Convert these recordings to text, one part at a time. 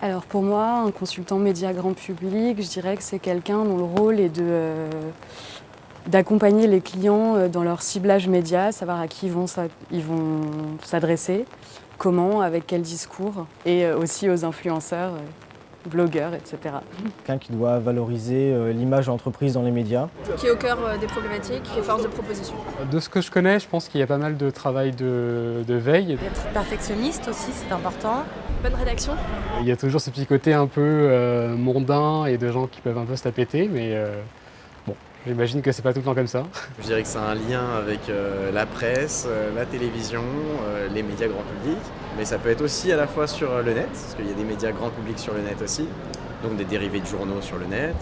Alors pour moi, un consultant média grand public, je dirais que c'est quelqu'un dont le rôle est d'accompagner les clients dans leur ciblage média, savoir à qui ils vont s'adresser, comment, avec quel discours, et aussi aux influenceurs, blogueurs, etc. Quelqu'un qui doit valoriser l'image de l'entreprise dans les médias. Qui est au cœur des problématiques, qui est force de proposition. De ce que je connais, je pense qu'il y a pas mal de travail de veille. Être perfectionniste aussi, c'est important. Bonne rédaction. Il y a toujours ce petit côté un peu mondain et de gens qui peuvent un peu se la péter, mais bon, j'imagine que c'est pas tout le temps comme ça. Je dirais que c'est un lien avec la presse, la télévision, les médias grand public, mais ça peut être aussi à la fois sur le net, parce qu'il y a des médias grand public sur le net aussi, donc des dérivés de journaux sur le net.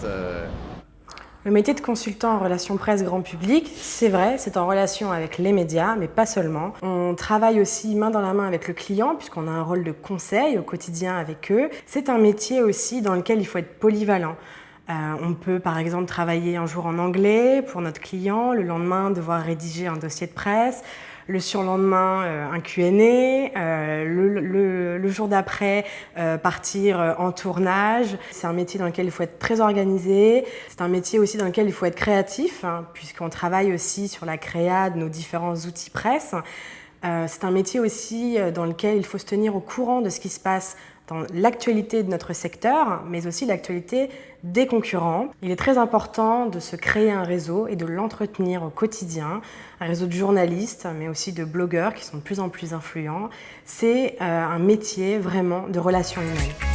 Le métier de consultant en relations presse grand public, c'est vrai, c'est en relation avec les médias, mais pas seulement. On travaille aussi main dans la main avec le client, puisqu'on a un rôle de conseil au quotidien avec eux. C'est un métier aussi dans lequel il faut être polyvalent. On peut par exemple travailler un jour en anglais pour notre client, le lendemain devoir rédiger un dossier de presse, le surlendemain un Q&A, le jour d'après partir en tournage. C'est un métier dans lequel il faut être très organisé, c'est un métier aussi dans lequel il faut être créatif, puisqu'on travaille aussi sur la créa de nos différents outils presse. C'est un métier aussi dans lequel il faut se tenir au courant de ce qui se passe dans l'actualité de notre secteur, mais aussi l'actualité des concurrents. Il est très important de se créer un réseau et de l'entretenir au quotidien, un réseau de journalistes, mais aussi de blogueurs qui sont de plus en plus influents. C'est un métier vraiment de relations humaines.